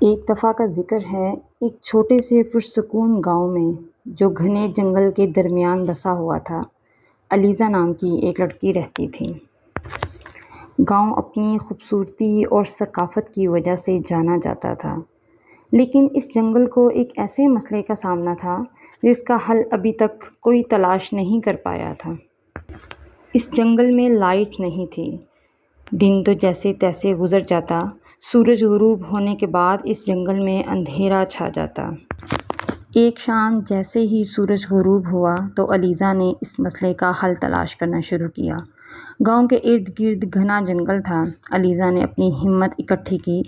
ایک دفعہ کا ذکر ہے، ایک چھوٹے سے پرسکون گاؤں میں جو گھنے جنگل کے درمیان بسا ہوا تھا، علیزہ نام کی ایک لڑکی رہتی تھی۔ گاؤں اپنی خوبصورتی اور ثقافت کی وجہ سے جانا جاتا تھا، لیکن اس جنگل کو ایک ایسے مسئلے کا سامنا تھا جس کا حل ابھی تک کوئی تلاش نہیں کر پایا تھا۔ اس جنگل میں لائٹ نہیں تھی۔ دن تو جیسے تیسے گزر جاتا، سورج غروب ہونے کے بعد اس جنگل میں اندھیرا چھا جاتا۔ ایک شام جیسے ہی سورج غروب ہوا تو علیزہ نے اس مسئلے کا حل تلاش کرنا شروع کیا۔ گاؤں کے ارد گرد گھنا جنگل تھا۔ علیزہ نے اپنی ہمت اکٹھی کی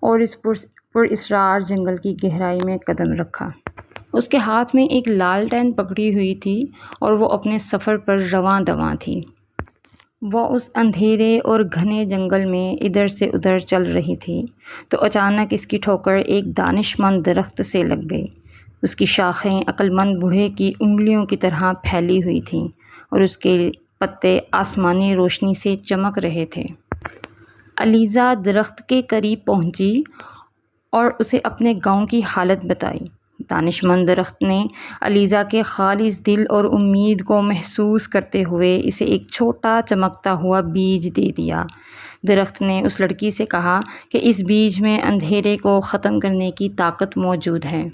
اور اس پراسرار جنگل کی گہرائی میں قدم رکھا۔ اس کے ہاتھ میں ایک لالٹین پکڑی ہوئی تھی اور وہ اپنے سفر پر رواں دواں تھی۔ وہ اس اندھیرے اور گھنے جنگل میں ادھر سے ادھر چل رہی تھی تو اچانک اس کی ٹھوکر ایک دانش مند درخت سے لگ گئی۔ اس کی شاخیں عقل مند بوڑھے کی انگلیوں کی طرح پھیلی ہوئی تھیں اور اس کے پتے آسمانی روشنی سے چمک رہے تھے۔ علیزہ درخت کے قریب پہنچی اور اسے اپنے گاؤں کی حالت بتائی۔ دانش مند درخت نے علیزہ کے خالص دل اور امید کو محسوس کرتے ہوئے اسے ایک چھوٹا چمکتا ہوا بیج دے دیا۔ درخت نے اس لڑکی سے کہا کہ اس بیج میں اندھیرے کو ختم کرنے کی طاقت موجود ہے۔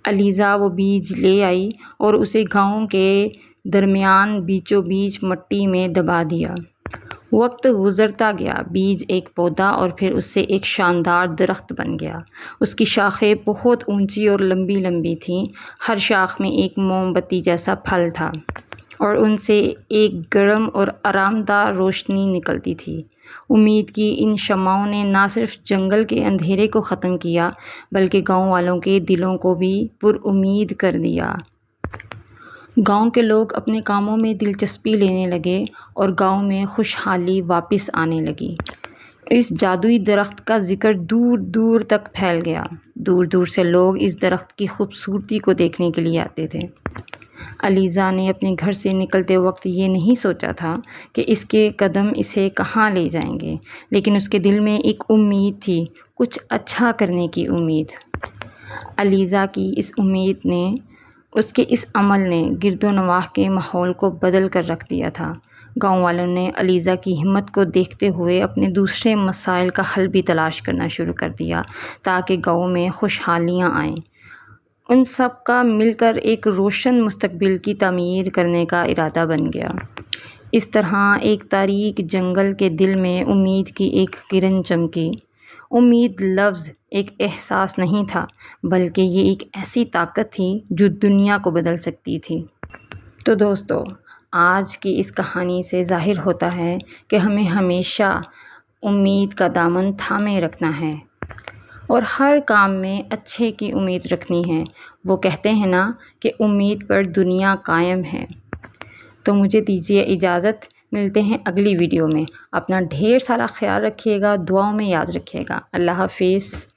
علیزہ وہ بیج لے آئی اور اسے گاؤں کے درمیان بیچوں بیچ مٹی میں دبا دیا۔ وقت گزرتا گیا، بیج ایک پودا اور پھر اس سے ایک شاندار درخت بن گیا۔ اس کی شاخیں بہت اونچی اور لمبی لمبی تھیں۔ ہر شاخ میں ایک موم بتی جیسا پھل تھا اور ان سے ایک گرم اور آرام دہ روشنی نکلتی تھی۔ امید کی ان شمعوں نے نہ صرف جنگل کے اندھیرے کو ختم کیا بلکہ گاؤں والوں کے دلوں کو بھی پر امید کر دیا۔ گاؤں کے لوگ اپنے کاموں میں دلچسپی لینے لگے اور گاؤں میں خوشحالی واپس آنے لگی۔ اس جادوئی درخت کا ذکر دور دور تک پھیل گیا۔ دور دور سے لوگ اس درخت کی خوبصورتی کو دیکھنے کے لیے آتے تھے۔ علیزہ نے اپنے گھر سے نکلتے وقت یہ نہیں سوچا تھا کہ اس کے قدم اسے کہاں لے جائیں گے، لیکن اس کے دل میں ایک امید تھی، کچھ اچھا کرنے کی امید۔ علیزہ کی اس امید نے، اس کے اس عمل نے گرد و نواح کے ماحول کو بدل کر رکھ دیا تھا۔ گاؤں والوں نے علیزہ کی ہمت کو دیکھتے ہوئے اپنے دوسرے مسائل کا حل بھی تلاش کرنا شروع کر دیا تاکہ گاؤں میں خوشحالیاں آئیں۔ ان سب کا مل کر ایک روشن مستقبل کی تعمیر کرنے کا ارادہ بن گیا۔ اس طرح ایک تاریک جنگل کے دل میں امید کی ایک کرن چمکی۔ امید لفظ ایک احساس نہیں تھا بلکہ یہ ایک ایسی طاقت تھی جو دنیا کو بدل سکتی تھی۔ تو دوستو، آج کی اس کہانی سے ظاہر ہوتا ہے کہ ہمیں ہمیشہ امید کا دامن تھامے رکھنا ہے اور ہر کام میں اچھے کی امید رکھنی ہے۔ وہ کہتے ہیں نا کہ امید پر دنیا قائم ہے۔ تو مجھے دیجیے اجازت، ملتے ہیں اگلی ویڈیو میں۔ اپنا ڈھیر سارا خیال رکھیے گا، دعاؤں میں یاد رکھیے گا۔ اللہ حافظ۔